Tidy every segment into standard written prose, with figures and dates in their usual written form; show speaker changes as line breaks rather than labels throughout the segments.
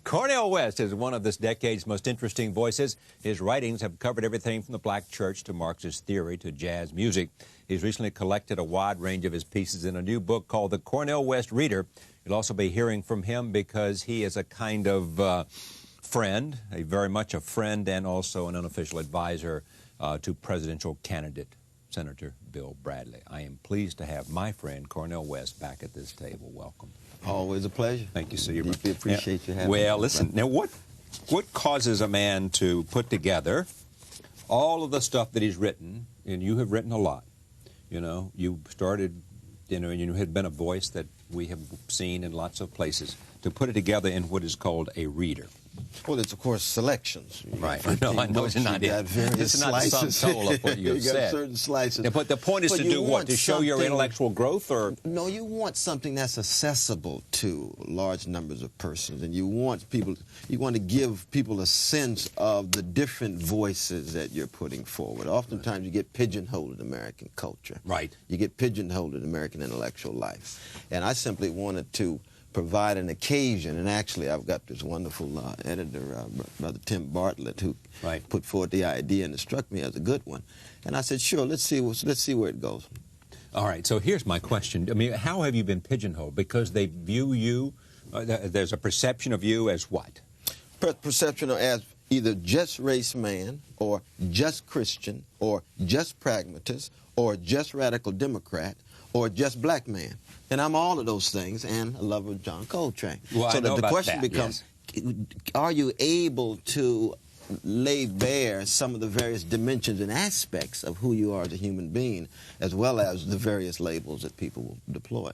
Cornel West is one of this decade's most interesting voices. His writings have covered everything from the black church to Marxist theory to jazz music. He's recently collected a wide range of his pieces in a new book called The Cornel West Reader. You'll also be hearing from him because he is a kind of friend, very much a friend, and also an unofficial advisor to presidential candidate Senator Bill Bradley. I am pleased to have my friend Cornel West back at this table. Welcome.
Always a pleasure.
Thank you, sir.
We deeply appreciate you having me.
Well, listen, now what causes a man to put together all of the stuff that he's written, and you have written a lot. You know, you started, and you had been a voice that we have seen in lots of places, to put it together in what is called a reader.
Well, it's, of course, selections.
Right. No, I know it's not it. It's not the sum total of what you have
said.
said.
Certain slices.
But the point is to do what? To show your intellectual growth, or?
No, you want something that's accessible to large numbers of persons, and you want to give people a sense of the different voices that you're putting forward. Oftentimes you get pigeonholed in American culture.
Right.
You get pigeonholed in American intellectual life. And I simply wanted to provide an occasion, and actually I've got this wonderful editor, Brother Tim Bartlett, who put forward the idea, and it struck me as a good one. And I said, sure, let's see where it goes.
All right, so here's my question. I mean, how have you been pigeonholed? Because they view you, there's a perception of you as what?
Perception as either just race man, or just Christian, or just pragmatist, or just radical Democrat, or just black man. And I'm all of those things, and a lover of John Coltrane.
Well,
so
I know
the
about
question
that,
becomes,
yes.
Are you able to lay bare some of the various dimensions and aspects of who you are as a human being, as well as the various labels that people will deploy?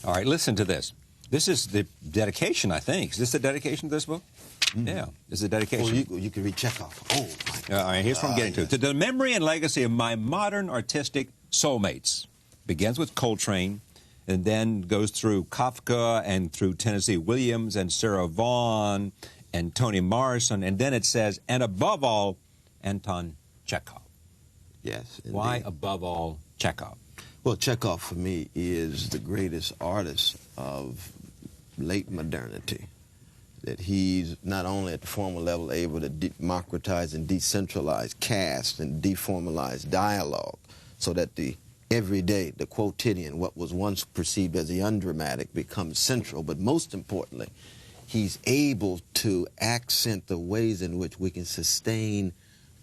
All right, listen to this. This is the dedication, I think. Is this the dedication of this book? Mm-hmm. Yeah, this is the dedication.
Well, you can read Chekhov. Oh, my God.
All right, here's what I'm getting to. To the memory and legacy of my modern artistic soulmates. Begins with Coltrane, and then goes through Kafka and through Tennessee Williams and Sarah Vaughan and Toni Morrison, and then it says, and above all, Anton Chekhov.
Yes, indeed.
Why above all Chekhov?
Well, Chekhov for me is the greatest artist of late modernity. That he's not only at the formal level able to democratize and decentralize caste and deformalize dialogue, so that the everyday, the quotidian, what was once perceived as the undramatic, becomes central. But most importantly, he's able to accent the ways in which we can sustain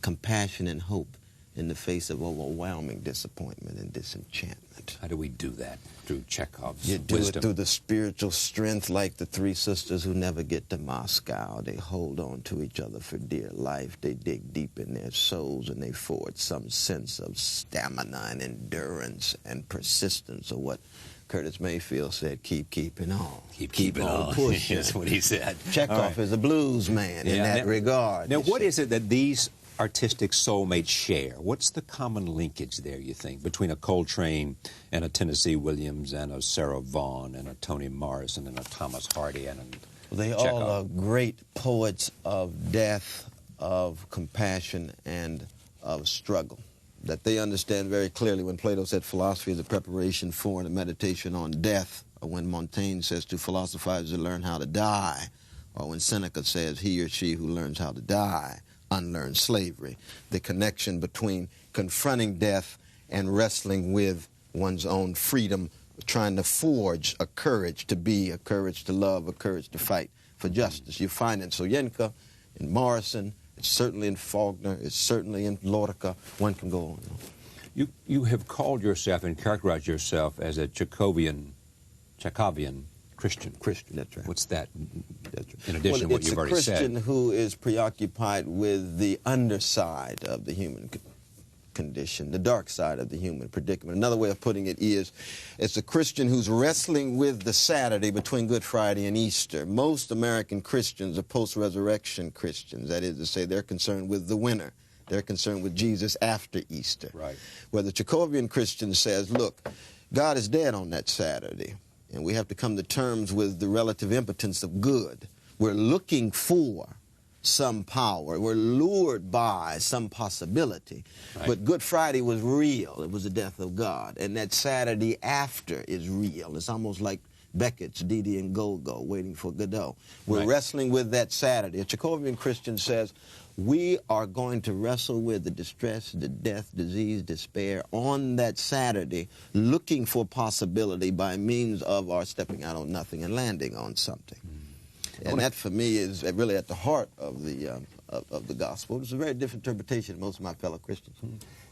compassion and hope in the face of overwhelming disappointment and disenchantment.
How do we do that? Through Chekhov's
You do
wisdom.
it through the spiritual strength, like the three sisters who never get to Moscow. They hold on to each other for dear life. They dig deep in their souls, and they forward some sense of stamina and endurance and persistence, or what Curtis Mayfield said, keep keeping on.
Keep on pushing. That's what he said.
Chekhov is a blues man in that regard.
Now, what is it that these artistic soulmates share? What's the common linkage there, you think, between a Coltrane and a Tennessee Williams and a Sarah Vaughan and a Toni Morrison and a Thomas Hardy and a
They
Chekhov?
all are great poets of death, of compassion, and of struggle. That they understand very clearly when Plato said philosophy is a preparation for and a meditation on death, or when Montaigne says to philosophize to learn how to die, or when Seneca says he or she who learns how to die unlearn slavery. The connection between confronting death and wrestling with one's own freedom, trying to forge a courage to be, a courage to love, a courage to fight for justice. You find in Soyinka, in Morrison, it's certainly in Faulkner, it's certainly in Lorca. One can go on.
You have called yourself and characterized yourself as a Chekhovian Christian.
That's right.
What's that?
That's right.
In addition to what you've already said.
It's a Christian who is preoccupied with the underside of the human condition, the dark side of the human predicament. Another way of putting it is, it's a Christian who's wrestling with the Saturday between Good Friday and Easter. Most American Christians are post-resurrection Christians. That is to say, they're concerned with the winter. They're concerned with Jesus after Easter.
Right.
Where the Chekhovian Christian says, look, God is dead on that Saturday, and we have to come to terms with the relative impotence of good. We're looking for some power. We're lured by some possibility. Right. But Good Friday was real. It was the death of God. And that Saturday after is real. It's almost like Beckett's Didi and Golgo, Waiting for Godot. We're
Right.
wrestling with that Saturday. A Jacobian Christian says, we are going to wrestle with the distress, the death, disease, despair on that Saturday, looking for possibility by means of our stepping out on nothing and landing on something. And that, for me, is really at the heart of the gospel. It's a very different interpretation than most of my fellow Christians.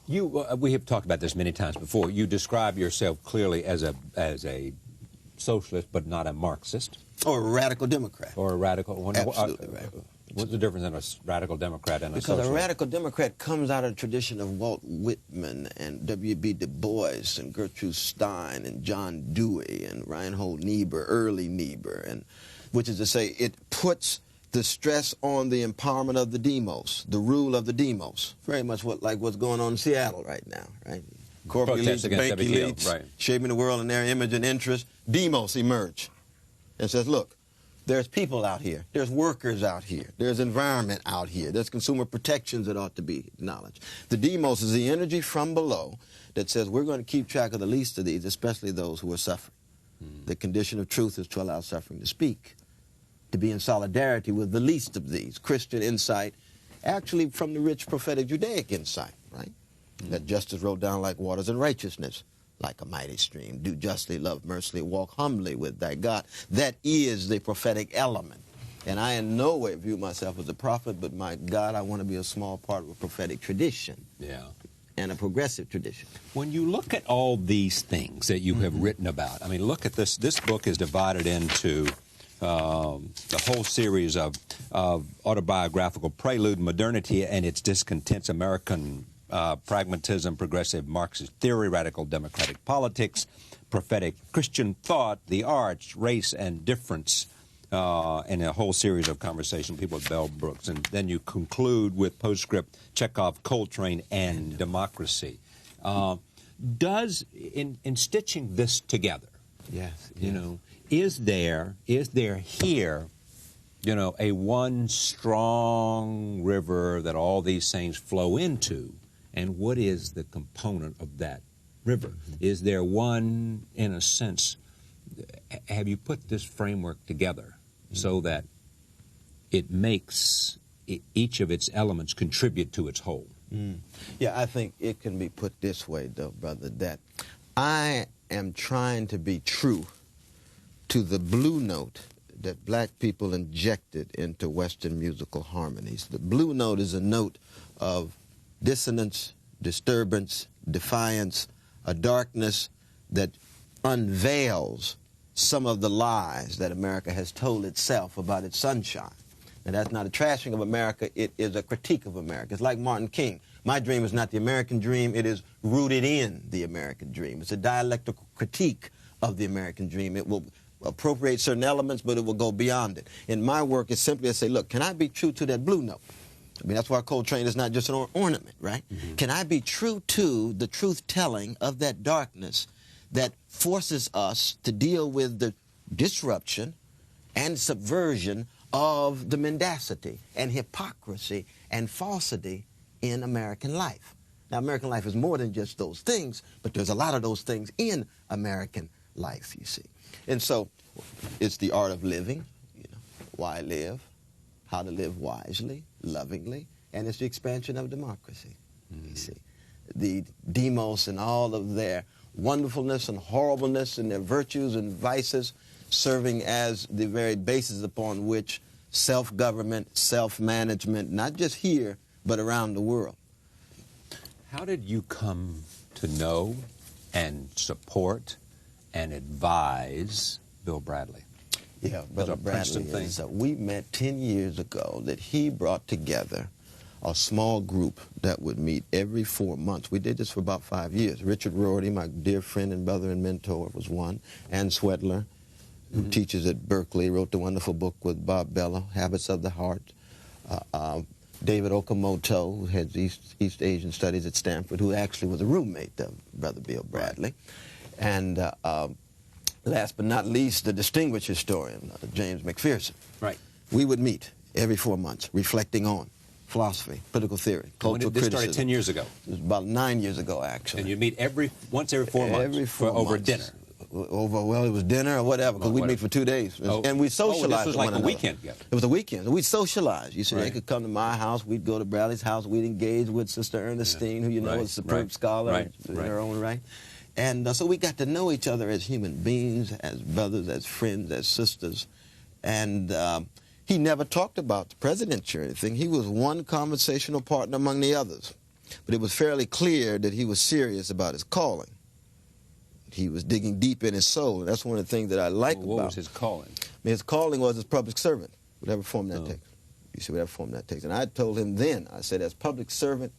We have talked about this many times before. You describe yourself clearly as a socialist, but not a Marxist.
Or a radical Democrat.
Or a radical.
Absolutely right.
What's the difference in a radical Democrat and a
because
socialist?
a radical Democrat comes out of the tradition of Walt Whitman and W.B. Du Bois and Gertrude Stein and John Dewey and Reinhold Niebuhr, early Niebuhr, and which is to say it puts the stress on the empowerment of the demos, the rule of the demos. Very much like what's going on in Seattle right now, right? Corporate elites, bank elites,
right,
shaping the world in their image and interest. Demos emerge and says, look, there's people out here. There's workers out here. There's environment out here. There's consumer protections that ought to be acknowledged. The demos is the energy from below that says we're going to keep track of the least of these, especially those who are suffering. The condition of truth is to allow suffering to speak, to be in solidarity with the least of these. Christian insight, actually from the rich prophetic Judaic insight, right? That justice rolled down like waters and righteousness, like a mighty stream. Do justly, love mercifully, walk humbly with thy God. That is the prophetic element. And I in no way view myself as a prophet, but my God, I want to be a small part of a prophetic tradition.
Yeah.
And a progressive tradition.
When you look at all these things that you have written about, I mean, look at this. This book is divided into the whole series of autobiographical prelude, modernity and its discontents, American pragmatism, progressive Marxist theory, radical democratic politics, prophetic Christian thought, the arts, race and difference, and a whole series of conversation, people with Bell Brooks. And then you conclude with postscript, Chekhov, Coltrane, and democracy. Does, in stitching this together, you know, is there here, you know, a one strong river that all these things flow into? And what is the component of that river? Is there one, in a sense, have you put this framework together so that it makes each of its elements contribute to its whole?
Yeah, I think it can be put this way, though, brother, that I am trying to be true to the blue note that black people injected into Western musical harmonies. The blue note is a note of dissonance, disturbance, defiance, a darkness that unveils some of the lies that America has told itself about its sunshine. And that's not a trashing of America, it is a critique of America. It's like Martin King. My dream is not the American dream, it is rooted in the American dream. It's a dialectical critique of the American dream. It will appropriate certain elements, but it will go beyond it. In my work, it's simply to say, look, can I be true to that blue note? I mean, that's why Coltrane is not just an ornament, right? Can I be true to the truth-telling of that darkness that forces us to deal with the disruption and subversion of the mendacity and hypocrisy and falsity in American life? Now, American life is more than just those things, but there's a lot of those things in American life, you see. And so it's the art of living, you know, why live, how to live wisely, lovingly, and it's the expansion of democracy, you see. The demos and all of their wonderfulness and horribleness and their virtues and vices serving as the very basis upon which self-government, self-management, not just here, but around the world.
How did you come to know and support and advise Bill Bradley?
Yeah, Brother Bradley is, we met 10 years ago that he brought together a small group that would meet every 4 months. We did this for about 5 years. Richard Rorty, my dear friend and brother and mentor, was one. Ann Swedler, who teaches at Berkeley, wrote the wonderful book with Bob Bellow, Habits of the Heart. David Okamoto, who heads East Asian Studies at Stanford, who actually was a roommate of Brother Bill Bradley. And last but not least, the distinguished historian, James McPherson. Right. We would meet every 4 months, reflecting on philosophy, political theory, cultural criticism. This started 10
years ago?
It was about 9 years ago, actually.
And you meet once every 4 months?
Every 4 months.
Over dinner?
Well, it was dinner or whatever, because we meet for 2 days. And we socialized.
This was
with
like
one
a weekend. Yeah.
It was a weekend. We socialized. You see,
Right.
they could come to my house. We'd go to Bradley's house. We'd engage with Sister Ernestine, who you know is a superb scholar in her own right. And so we got to know each other as human beings, as brothers, as friends, as sisters. And he never talked about the presidency or anything. He was one conversational partner among the others. But it was fairly clear that he was serious about his calling. He was digging deep in his soul, and that's one of the things that I like about him.
What was his calling?
His calling was as public servant, whatever form that takes. You see, whatever form that takes. And I told him then, I said, as public servant,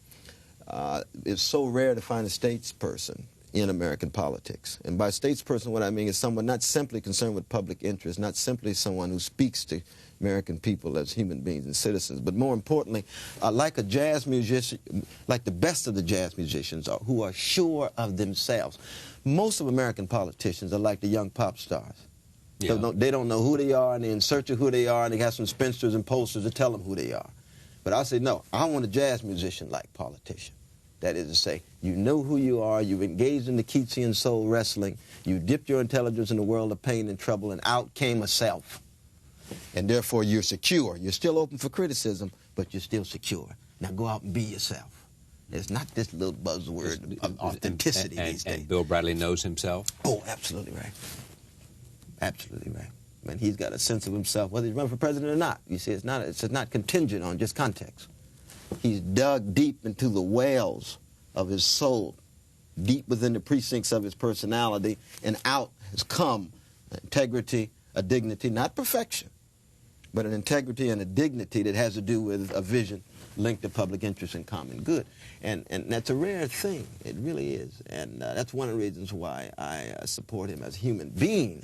it's so rare to find a statesperson in American politics. And by statesperson, what I mean is someone not simply concerned with public interest, not simply someone who speaks to American people as human beings and citizens, but more importantly, like a jazz musician, like the best of the jazz musicians are, who are sure of themselves. Most of American politicians are like the young pop stars. Yeah. They don't know who they are, and they're in search of who they are, and they have some spinsters and posters to tell them who they are. But I say, no, I want a jazz musician-like politician. That is to say, you know who you are, you've engaged in the Keatsian soul wrestling, you dipped your intelligence in the world of pain and trouble, and out came a self. And therefore, you're secure. You're still open for criticism, but you're still secure. Now go out and be yourself. It's not this little buzzword of authenticity these days.
And Bill Bradley knows himself?
Oh, absolutely right. Absolutely right. Man, he's got a sense of himself, whether he's running for president or not. You see, it's not contingent on just context. He's dug deep into the wells of his soul, deep within the precincts of his personality, and out has come integrity, a dignity, not perfection, but an integrity and a dignity that has to do with a vision linked to public interest and common good. And that's a rare thing. It really is. And that's one of the reasons why I support him as a human being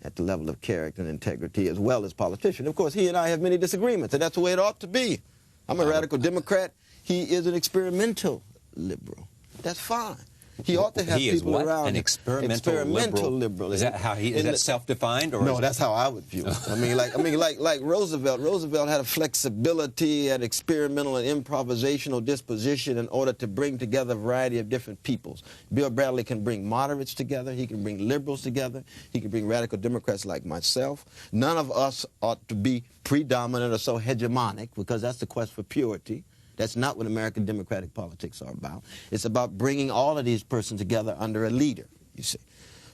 at the level of character and integrity as well as politician. Of course, he and I have many disagreements, and that's the way it ought to be. I'm a radical Democrat. He is an experimental liberal. That's fine. He ought to have people around.
An experimental liberal. Is that how is that self-defined, or
no? That's how I would view it. I mean, like Roosevelt. Roosevelt had a flexibility, an experimental and improvisational disposition in order to bring together a variety of different peoples. Bill Bradley can bring moderates together. He can bring liberals together. He can bring radical Democrats like myself. None of us ought to be predominant or so hegemonic, because that's the quest for purity. That's not what American democratic politics are about. It's about bringing all of these persons together under a leader, you see,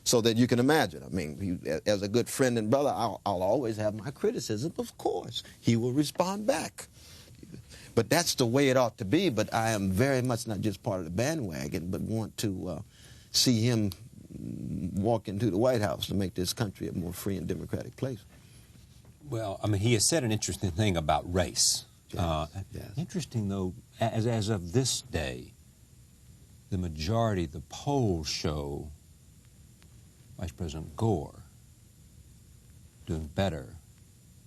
so that you can imagine. I mean, as a good friend and brother, I'll always have my criticism, of course. He will respond back. But that's the way it ought to be. But I am very much not just part of the bandwagon, but want to see him walk into the White House to make this country a more free and democratic place.
Well, I mean, he has said an interesting thing about race. Yes. Interesting, though, as of this day, the majority, the polls show Vice President Gore doing better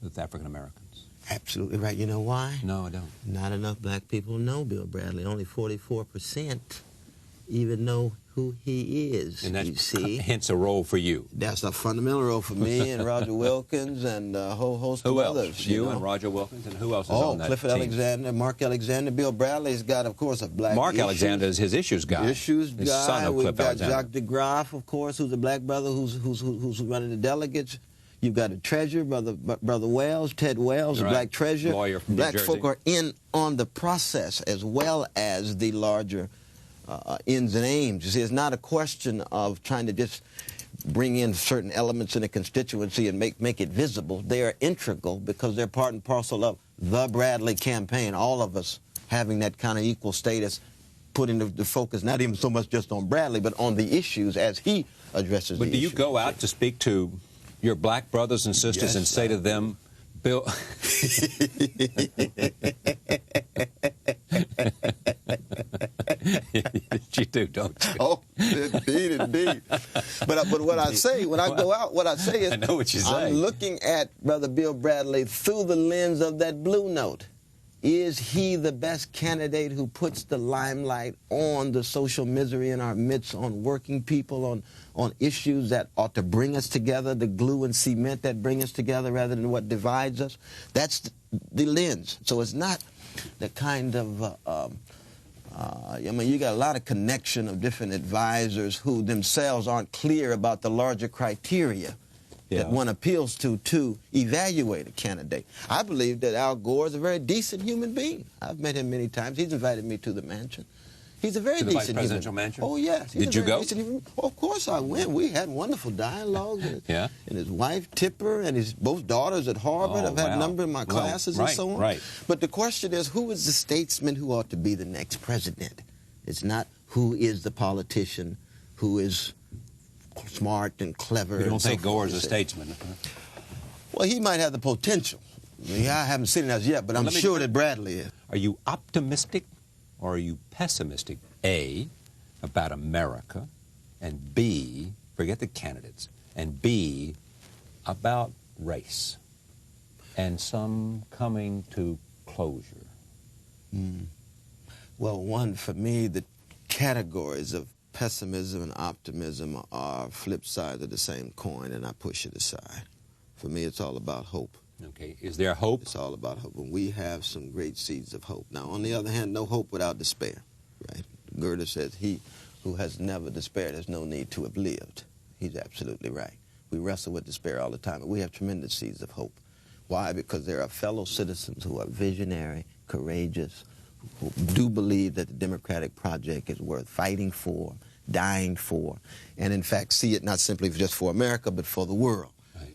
with African Americans.
Absolutely right. You know why?
No, I don't.
Not enough black people know Bill Bradley. Only 44% even know who he is.
And that's hence a role for you.
That's a fundamental role for me and Roger Wilkins and a whole host of others.
You know? And Roger Wilkins, and who else is on that
Clifford
team?
Alexander, Mark Alexander. Bill Bradley's got, of course, a black
Mark Alexander is his issues guy.
Issues
his
guy.
Son of
We've
Cliff
got
Alexander.
Jacques DeGraff, of course, who's a black brother who's running the delegates. You've got a treasurer, Brother Wells, Ted Wells,
right.
a black treasurer.
Lawyer from
Black
New Jersey.
folk are in on the process as well as the larger ends and aims. You see, it's not a question of trying to just bring in certain elements in a constituency and make it visible. They are integral because they're part and parcel of the Bradley campaign, all of us having that kind of equal status, putting the focus not even so much just on Bradley, but on the issues as he addresses the issues.
But do you go out to speak to your black brothers and sisters and say to them, Bill... You do, don't you?
Oh, indeed. But what I say, when I go out, what I say is,
I know what you say.
I'm looking at Brother Bill Bradley through the lens of that blue note. Is he the best candidate who puts the limelight on the social misery in our midst, on working people, on issues that ought to bring us together, the glue and cement that bring us together rather than what divides us? That's the lens. So it's not the kind of I mean, you got a lot of connection of different advisors who themselves aren't clear about the larger criteria that one appeals to evaluate a candidate. I believe that Al Gore is a very decent human being. I've met him many times. He's invited me to the mansion. He's a very decent
vice presidential mansion?
Oh, yes.
Did you go?
Of course I went. We had wonderful dialogues.
Yeah.
And his wife, Tipper, and his both daughters at Harvard. I've had a number in my classes and so on.
Right.
But the question is, who is the statesman who ought to be the next president? It's not who is the politician who is smart and clever.
You don't think Gore is a statesman?
Well, he might have the potential. I mean, I haven't seen it as yet, but I'm sure that Bradley is.
Are you optimistic or are you pessimistic, A, about America, and B, forget the candidates, and B, about race and some coming to closure?
Well, one, for me, the categories of pessimism and optimism are flip sides of the same coin, and I push it aside. For me, it's all about hope.
Okay. Is there hope?
It's all about hope. And we have some great seeds of hope. Now, on the other hand, no hope without despair, right? Goethe says, he who has never despaired has no need to have lived. He's absolutely right. We wrestle with despair all the time, but we have tremendous seeds of hope. Why? Because there are fellow citizens who are visionary, courageous, who do believe that the democratic project is worth fighting for, dying for, and in fact see it not simply just for America, but for the world.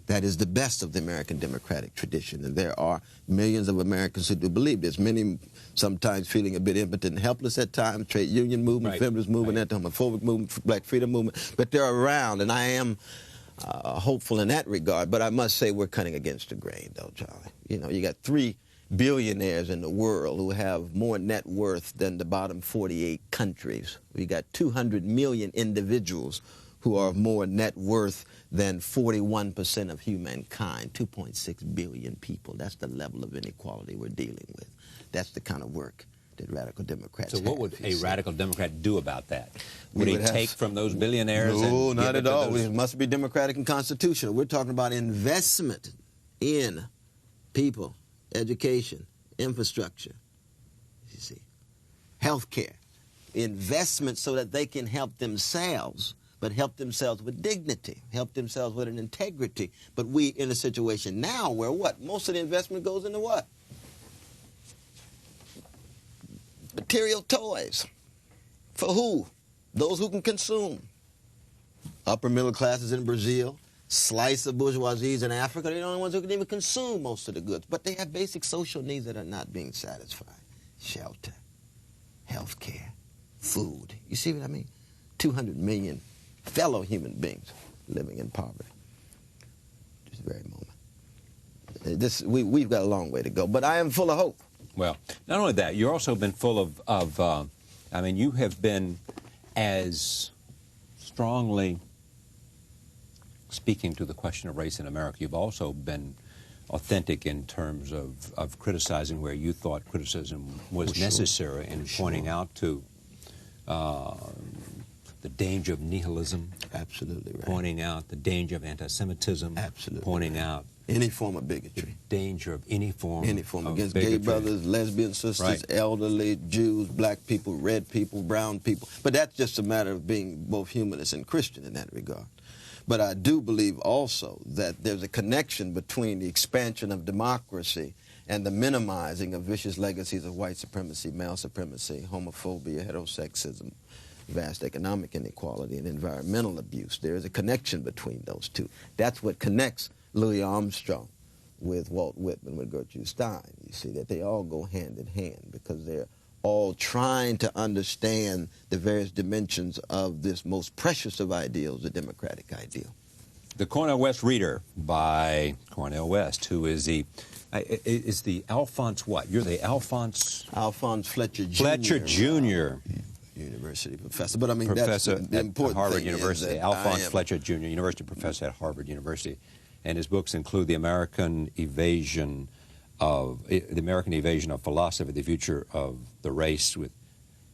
That is the best of the American democratic tradition, and there are millions of Americans who do believe this, many sometimes feeling a bit impotent and helpless at times, trade union movement, feminist movement, anti-homophobic movement, black freedom movement, but they're around, and I am hopeful in that regard, but I must say we're cutting against the grain, though, Charlie. You know, you got 3 billionaires in the world who have more net worth than the bottom 48 countries. We got 200 million individuals who are of more net worth than 41% of humankind, 2.6 billion people. That's the level of inequality we're dealing with. That's the kind of work that radical Democrats
So what would a radical Democrat do about that? Would he take from those billionaires?
No, not at all. It must be democratic and constitutional. We're talking about investment in people, education, infrastructure, you see, health care, investment so that they can help themselves, but help themselves with dignity, help themselves with an integrity. But we in a situation now where what? Most of the investment goes into what? Material toys. For who? Those who can consume. Upper middle classes in Brazil, slice of bourgeoisies in Africa, they're the only ones who can even consume most of the goods. But they have basic social needs that are not being satisfied. Shelter, health care, food. You see what I mean? 200 million fellow human beings living in poverty. This very moment. We've got a long way to go, but I am full of hope.
Well, not only that, you've also been full of I mean, you have been as strongly speaking to the question of race in America. You've also been authentic in terms of criticizing where you thought criticism was necessary and pointing out to the danger of nihilism.
Absolutely right.
Pointing out the danger of anti-Semitism.
Absolutely
pointing out
any form of bigotry.
The danger of any form
against
bigotry.
Gay brothers, lesbian sisters, elderly, Jews, black people, red people, brown people. But that's just a matter of being both humanist and Christian in that regard. But I do believe also that there's a connection between the expansion of democracy and the minimizing of vicious legacies of white supremacy, male supremacy, homophobia, heterosexism, vast economic inequality, and environmental abuse. There is a connection between those two. That's what connects Louis Armstrong with Walt Whitman, with Gertrude Stein. You see that they all go hand in hand because they're all trying to understand the various dimensions of this most precious of ideals, the democratic ideal.
The Cornel West Reader by Cornel West, who is the Alphonse what? You're the Alphonse
Fletcher Jr.
Fletcher Jr.
University professor. But I mean,
professor
that's the important
at Harvard
thing
University. Alphonse Fletcher Jr., University professor at Harvard University. And his books include The American Evasion of Philosophy, The Future of the Race with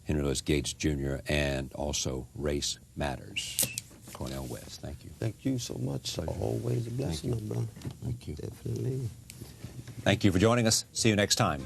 Henry Louis Gates Jr., and also Race Matters. Cornel West, thank you.
Thank you so much. Pleasure. Always a blessing, my brother.
Thank you.
Definitely.
Thank you for joining us. See you next time.